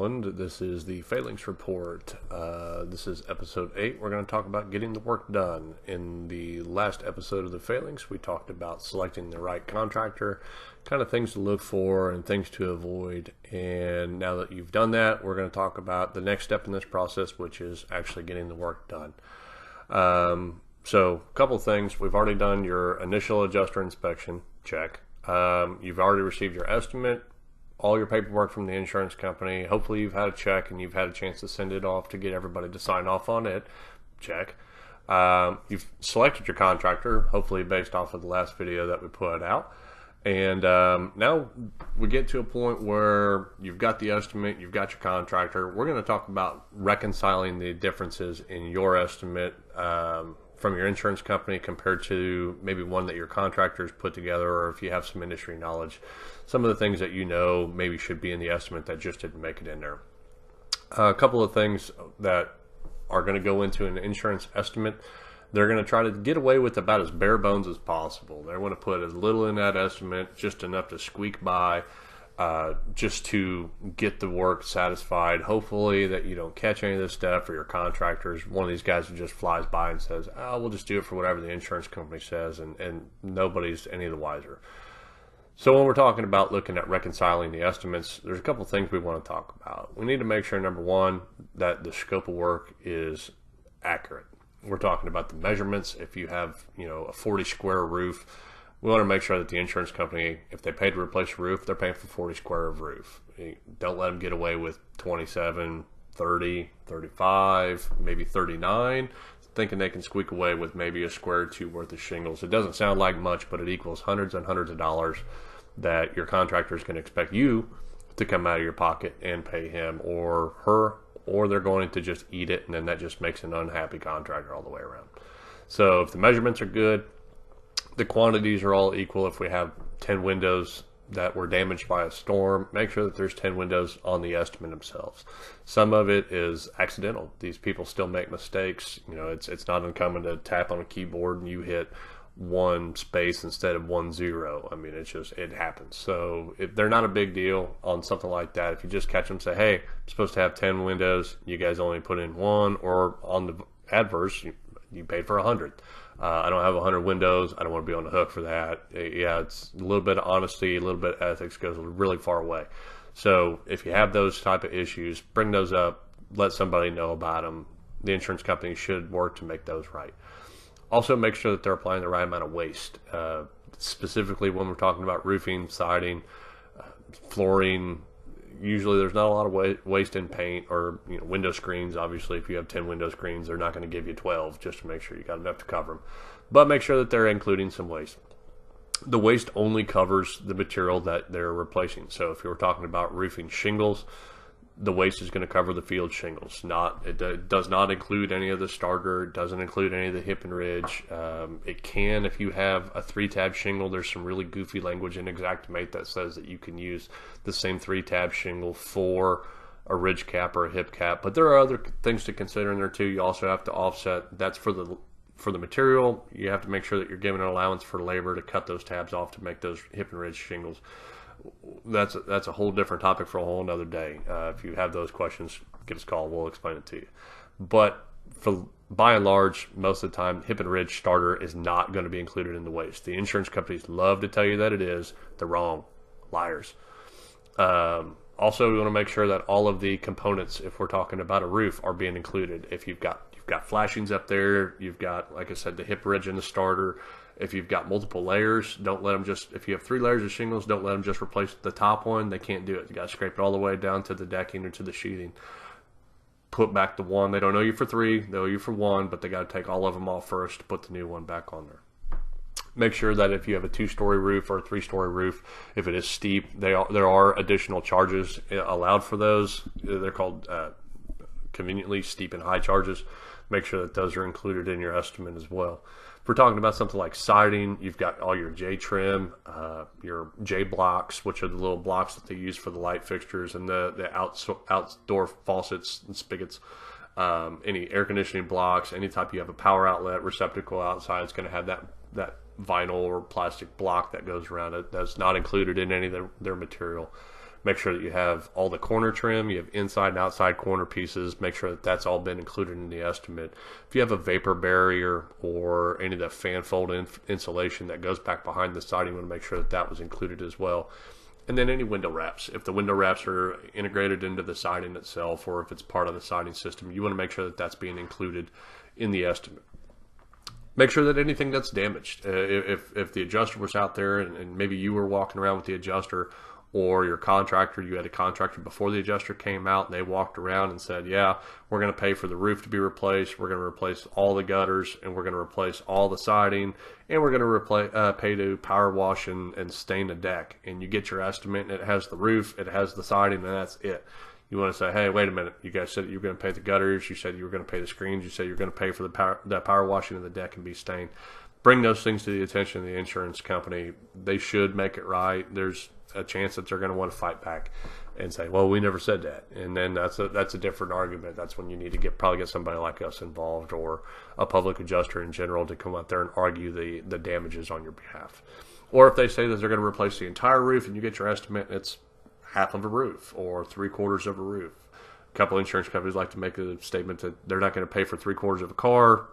everyone. This is the Phalanx Report. This is episode 8. We're going to talk about getting the work done. In the last episode of the Phalanx, we talked about selecting the right contractor, kind of things to look for and things to avoid. And now that you've done that, we're going to talk about the next step in this process, which is actually getting the work done. So a couple of things. We've already done your initial adjuster inspection, check. You've already received your estimate, all your paperwork from the insurance company. Hopefully you've had a check and you've had a chance to send it off to get everybody to sign off on it, check. You've selected your contractor, hopefully based off of the last video that we put out. And now we get to a point where you've got the estimate, you've got your contractor. We're going to talk about reconciling the differences in your estimate from your insurance company compared to maybe one that your contractors put together, or if you have some industry knowledge, some of the things that you know maybe should be in the estimate that just didn't make it in there. A couple of things that are going to go into an insurance estimate. They're going to try to get away with about as bare bones as possible. They want to put as little in that estimate, just enough to squeak by, just to get the work satisfied. Hopefully that you don't catch any of this stuff, or your contractors, one of these guys who just flies by and says, oh, we'll just do it for whatever the insurance company says, and nobody's any the wiser. So when we're talking about looking at reconciling the estimates, there's a couple of things we want to talk about. We need to make sure, number one, that the scope of work is accurate. We're talking about the measurements. If you have, a 40 square roof, we want to make sure that the insurance company, if they pay to replace a roof, they're paying for 40 square of roof. Don't let them get away with 27, 30, 35, maybe 39, thinking they can squeak away with maybe a square or two worth of shingles. It doesn't sound like much, but it equals hundreds and hundreds of dollars that your contractor is going to expect you to come out of your pocket and pay him or her, or they're going to just eat it, and then that just makes an unhappy contractor all the way around. So if the measurements are good, the quantities are all equal. If we have 10 windows that were damaged by a storm, make sure that there's 10 windows on the estimate themselves. Some of it is accidental. These people still make mistakes. It's not uncommon to tap on a keyboard and you hit one space instead of 1 0. I mean, it happens. So if they're not a big deal on something like that, if you just catch them, say, hey, I'm supposed to have 10 windows, you guys only put in 1, or on the adverse, you paid for 100. I don't have 100 windows. I don't want to be on the hook for that. Yeah, it's a little bit of honesty, a little bit of ethics goes really far away. So if you have those type of issues, bring those up, let somebody know about them. The insurance company should work to make those right. Also, make sure that they're applying the right amount of waste. Specifically, when we're talking about roofing, siding, flooring, usually there's not a lot of waste in paint or window screens. Obviously, if you have 10 window screens, they're not going to give you 12 just to make sure you got enough to cover them. But make sure that they're including some waste. The waste only covers the material that they're replacing. So if you're talking about roofing shingles, the waste is going to cover the field shingles. It does not include any of the starter. It doesn't include any of the hip and ridge. It can, if you have a 3-tab shingle. There's some really goofy language in Xactimate that says that you can use the same 3-tab shingle for a ridge cap or a hip cap. But there are other things to consider in there too. You also have to offset. That's for the material. You have to make sure that you're giving an allowance for labor to cut those tabs off to make those hip and ridge shingles. That's a whole different topic for a whole another day. If you have those questions, give us a call. We'll explain it to you. But by and large, most of the time, hip and ridge starter is not going to be included in the waste. The insurance companies love to tell you that it is. They're wrong. Liars. Also, we want to make sure that all of the components, if we're talking about a roof, are being included. If you've got flashings up there, you've got, like I said, the hip ridge and the starter. If you've got multiple layers, don't let them if you have 3 layers of shingles, don't let them just replace the top one. They can't do it. You got to scrape it all the way down to the decking or to the sheathing. Put back the one. They don't owe you for 3, they owe you for 1, but they got to take all of them off first to put the new one back on there. Make sure that if you have a 2-story roof or a 3-story roof, if it is steep, there are additional charges allowed for those. They're called conveniently steep and high charges. Make sure that those are included in your estimate as well. If we're talking about something like siding, you've got all your J trim, your J blocks, which are the little blocks that they use for the light fixtures, and the outdoor faucets and spigots. Any air conditioning blocks, any type you have a power outlet receptacle outside, it's going to have that vinyl or plastic block that goes around it. That's not included in any of their material. Make sure that you have all the corner trim, you have inside and outside corner pieces. Make sure that that's all been included in the estimate. If you have a vapor barrier or any of the fan fold insulation that goes back behind the siding, you want to make sure that that was included as well. And then any window wraps. If the window wraps are integrated into the siding itself, or if it's part of the siding system, you want to make sure that that's being included in the estimate. Make sure that anything that's damaged, if the adjuster was out there and maybe you were walking around with the adjuster, or your contractor, you had a contractor before the adjuster came out and they walked around and said, yeah, we're going to pay for the roof to be replaced, we're going to replace all the gutters, and we're going to replace all the siding, and we're going to pay to power wash and stain the deck. And you get your estimate and it has the roof, it has the siding, and that's it. You want to say, hey, wait a minute, you guys said you were going to pay the gutters, you said you were going to pay the screens, you said you were going to pay for the power washing of the deck and be stained. Bring those things to the attention of the insurance company. They should make it right. There's a chance that they're going to want to fight back and say, well, we never said that. And then that's a different argument. That's when you need to probably get somebody like us involved, or a public adjuster in general, to come out there and argue the damages on your behalf. Or if they say that they're going to replace the entire roof and you get your estimate and it's half of a roof or 3/4 of a roof. A couple insurance companies like to make a statement that they're not going to pay for 3/4 of a car.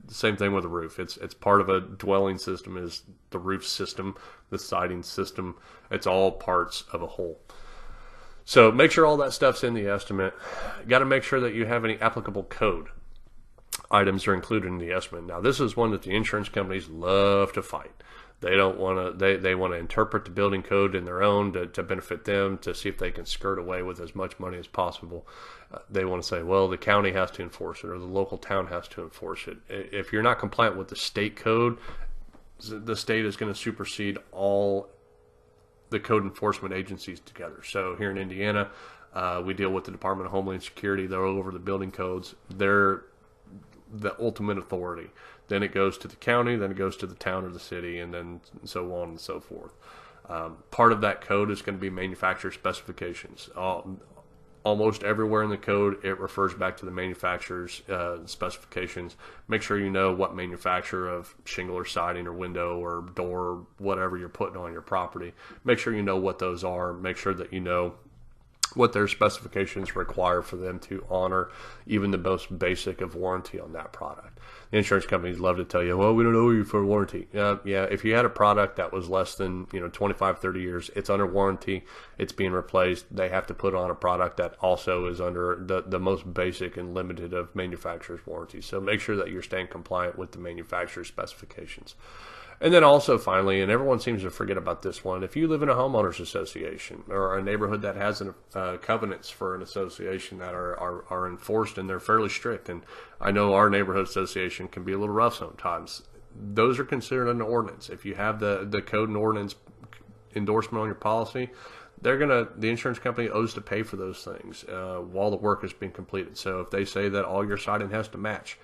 Same thing with a roof. It's part of a dwelling system, is the roof system, the siding system. It's all parts of a whole. So make sure all that stuff's in the estimate. Got to make sure that you have any applicable code items are included in the estimate. Now, this is one that the insurance companies love to fight. They don't want to. They want to interpret the building code in their own to benefit them, to see if they can skirt away with as much money as possible. They want to say, well, the county has to enforce it, or the local town has to enforce it. If you're not compliant with the state code, the state is going to supersede all the code enforcement agencies together. So here in Indiana, we deal with the Department of Homeland Security. They're over the building codes. They're the ultimate authority. Then it goes to the county, then it goes to the town or the city, and then so on and so forth. Part of that code is going to be manufacturer specifications. Almost everywhere in the code, it refers back to the manufacturer's specifications. Make sure you know what manufacturer of shingle or siding or window or door, or whatever you're putting on your property. Make sure you know what those are. Make sure that you know what their specifications require for them to honor even the most basic of warranty on that product. The insurance companies love to tell you, well, we don't owe you for warranty. Yeah, if you had a product that was less than 25, 30 years, it's under warranty, it's being replaced. They have to put on a product that also is under the most basic and limited of manufacturer's warranties. So make sure that you're staying compliant with the manufacturer's specifications. And then also finally, and everyone seems to forget about this one, if you live in a homeowners association or a neighborhood that has covenants for an association that are enforced and they're fairly strict, and I know our neighborhood association can be a little rough sometimes, those are considered an ordinance. If you have the code and ordinance endorsement on your policy, the insurance company owes to pay for those things while the work is being completed. So if they say that all your siding has to match,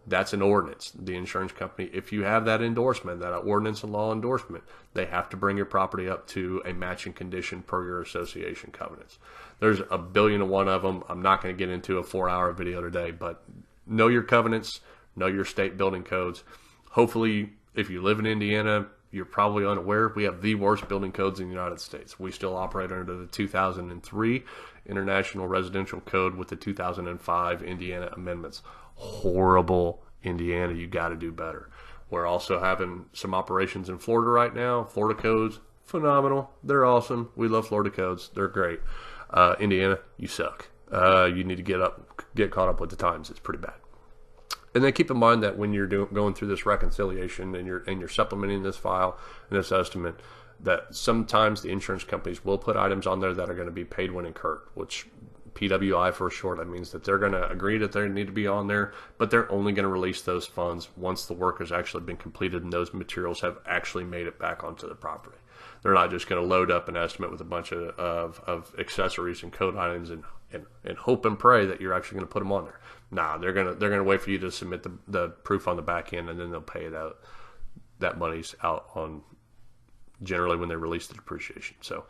that's an ordinance. The insurance company, if you have that endorsement, that ordinance and law endorsement, they have to bring your property up to a matching condition per your association covenants. There's a billion and one of them. I'm not going to get into a 4-hour video today, but know your covenants, know your state building codes. Hopefully, if you live in Indiana, you're probably unaware we have the worst building codes in the United States. We still operate under the 2003 International Residential Code with the 2005 Indiana amendments. Horrible Indiana. You got to do better. We're also having some operations in Florida right now. Florida codes, phenomenal. They're awesome. We love Florida codes. They're great. Indiana, you suck. You need to get caught up with the times. It's pretty bad. And then keep in mind that when you're going through this reconciliation and you're supplementing this file and this estimate, that sometimes the insurance companies will put items on there that are going to be paid when incurred, which PWI for short. That means that they're going to agree that they need to be on there, but they're only going to release those funds once the work has actually been completed and those materials have actually made it back onto the property. They're not just going to load up an estimate with a bunch of accessories and code items and hope and pray that you're actually going to put them on there. Nah, they're going to wait for you to submit the proof on the back end, and then they'll pay it out. That money's out on generally when they release the depreciation. So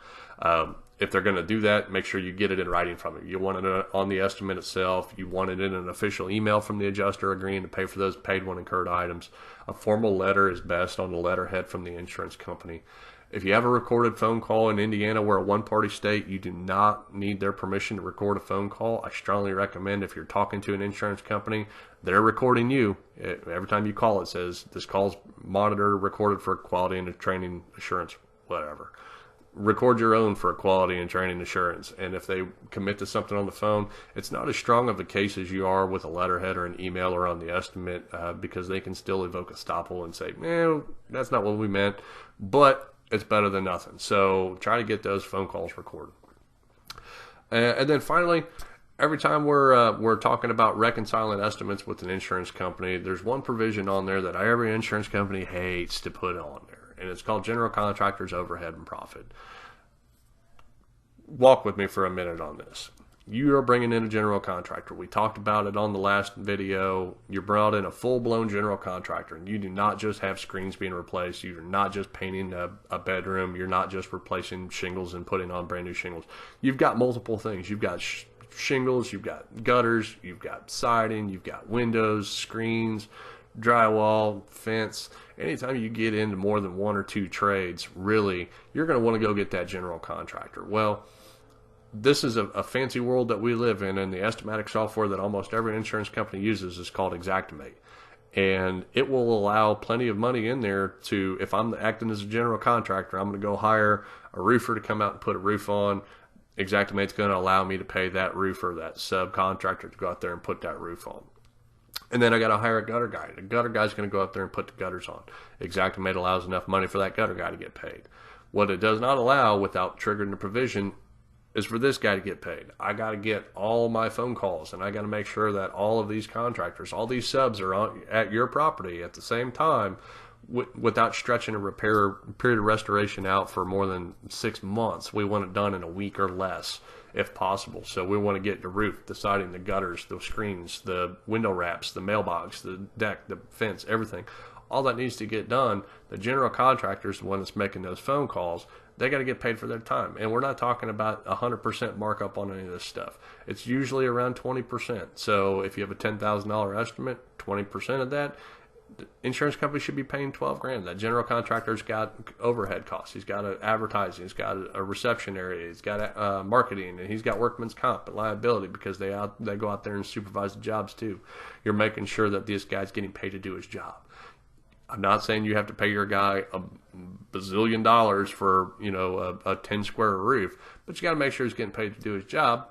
if they're going to do that, make sure you get it in writing from them. You want it on the estimate itself. You want it in an official email from the adjuster agreeing to pay for those paid when incurred items. A formal letter is best on the letterhead from the insurance company. If you have a recorded phone call in Indiana, we're a one-party state, you do not need their permission to record a phone call. I strongly recommend, if you're talking to an insurance company, they're recording you. Every time you call, it says this call's monitored, recorded for quality and training assurance, whatever. Record your own for quality and training assurance. And if they commit to something on the phone, it's not as strong of a case as you are with a letterhead or an email or on the estimate, because they can still evoke estoppel and say, that's not what we meant, but it's better than nothing. So try to get those phone calls recorded. And then finally, every time we're talking about reconciling estimates with an insurance company, there's one provision on there that every insurance company hates to put on there. And it's called general contractors overhead and profit. Walk with me for a minute on this. You are bringing in a general contractor. We talked about it on the last video. You brought in a full-blown general contractor, and you do not just have screens being replaced. You're not just painting a bedroom. You're not just replacing shingles and putting on brand new shingles. You've got multiple things. You've got shingles, you've got gutters, you've got siding, you've got windows, screens, drywall, fence. Anytime you get into more than one or two trades, really, you're going to want to go get that general contractor. Well, this is a fancy world that we live in, and the estimatic software that almost every insurance company uses is called Xactimate. And it will allow plenty of money in there to, if I'm acting as a general contractor, I'm going to go hire a roofer to come out and put a roof on. Xactimate's going to allow me to pay that roofer, that subcontractor, to go out there and put that roof on. And then I got to hire a gutter guy. The gutter guy's going to go out there and put the gutters on. Xactimate allows enough money for that gutter guy to get paid. What it does not allow, without triggering the provision, is for this guy to get paid. I got to get all my phone calls, and I got to make sure that all of these contractors, all these subs are at your property at the same time, without stretching a repair period of restoration out for more than 6 months. We want it done in a week or less, if possible. So we want to get the roof, the siding, the gutters, the screens, the window wraps, the mailbox, the deck, the fence, everything. All that needs to get done. The general contractor is the one that's making those phone calls. They got to get paid for their time. And we're not talking about 100% markup on any of this stuff. It's usually around 20%. So if you have a $10,000 estimate, 20% of that, the insurance company should be paying $12,000. That general contractor's got overhead costs. He's got advertising. He's got a reception area. He's got marketing, and he's got workman's comp and liability, because they go out there and supervise the jobs too. You're making sure that this guy's getting paid to do his job. I'm not saying you have to pay your guy a bazillion dollars for a 10 square roof, but you got to make sure he's getting paid to do his job.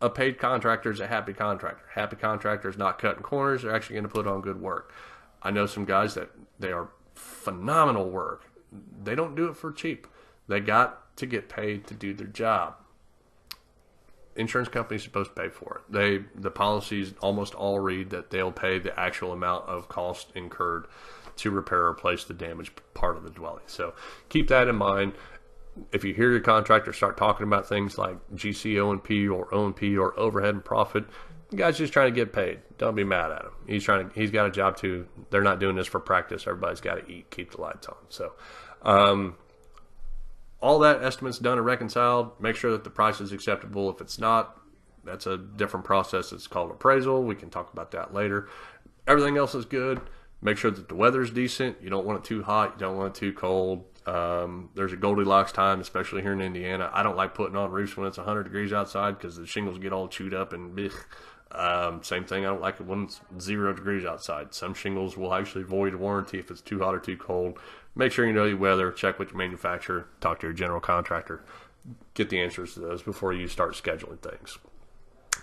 A paid contractor is a happy contractor. Happy contractor is not cutting corners. They're actually going to put on good work. I know some guys that they are phenomenal work. They don't do it for cheap. They got to get paid to do their job. Insurance companies are supposed to pay for it. The policies almost all read that they'll pay the actual amount of cost incurred to repair or replace the damaged part of the dwelling. So keep that in mind. If you hear your contractor start talking about things like GC O&P or O&P or overhead and profit, the guy's just trying to get paid. Don't be mad at him. He's got a job too. They're not doing this for practice. Everybody's got to eat, keep the lights on. So all that estimate's done and reconciled. Make sure that the price is acceptable. If it's not, that's a different process. It's called appraisal. We can talk about that later. Everything else is good. Make sure that the weather's decent. You don't want it too hot. You don't want it too cold. There's a Goldilocks time, especially here in Indiana. I don't like putting on roofs when it's 100 degrees outside, because the shingles get all chewed up and blech. Same thing, I don't like it when it's 0 degrees outside. Some shingles will actually void warranty if it's too hot or too cold. Make sure you know your weather. Check with your manufacturer. Talk to your general contractor. Get the answers to those before you start scheduling things.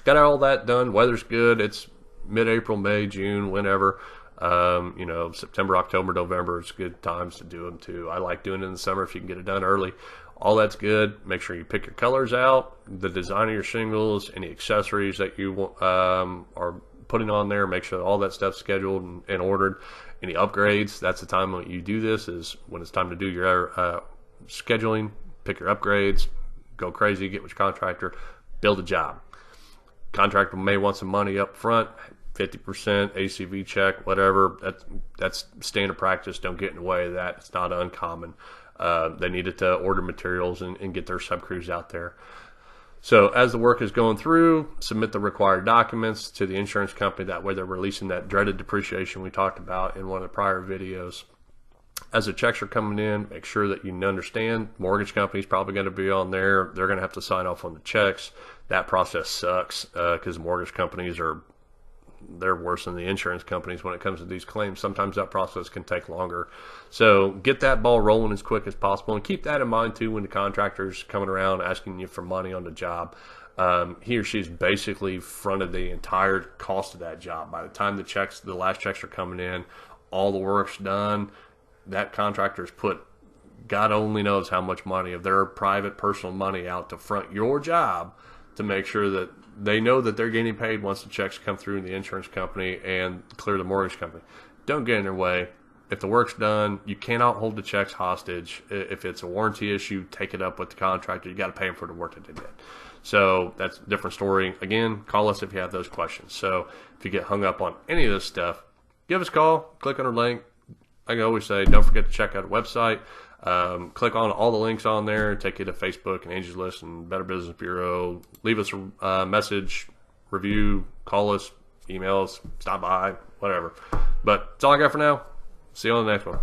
Got all that done. Weather's good. It's mid-April, May, June, whenever. September, October, November, it's good times to do them too. I like doing it in the summer if you can get it done early. All that's good. Make sure you pick your colors out, the design of your shingles, any accessories that you are putting on there. Make sure all that stuff's scheduled and ordered. Any upgrades, that's the time when you do this, is when it's time to do your scheduling. Pick your upgrades, go crazy, get with your contractor, build a job. Contractor may want some money up front, 50% ACV check, whatever. That's standard practice. Don't get in the way of that. It's not uncommon. They needed to order materials and get their subcrews out there. So as the work is going through, submit the required documents to the insurance company. That way they're releasing that dreaded depreciation we talked about in one of the prior videos. as the checks are coming in, make sure that you understand mortgage company's probably going to be on there. They're going to have to sign off on the checks. That process sucks because mortgage companies they're worse than the insurance companies when it comes to these claims. Sometimes that process can take longer. So get that ball rolling as quick as possible, and keep that in mind too when the contractor's coming around asking you for money on the job. He or she's basically fronted the entire cost of that job. By the time the last checks are coming in, all the work's done. That contractor's put God only knows how much money of their private personal money out to front your job to make sure that they know that they're getting paid once the checks come through in the insurance company and clear the mortgage company. Don't get in their way. If the work's done, you cannot hold the checks hostage. If it's a warranty issue, take it up with the contractor. You got to pay them for the work that they did. So that's a different story. Again, call us if you have those questions. So if you get hung up on any of this stuff, give us a call, click on our link. Like I always say, don't forget to check out the website. Click on all the links on there, take you to Facebook and Angie's List and Better Business Bureau. Leave us a message, review, call us, email us, stop by, whatever. But that's all I got for now. See you on the next one.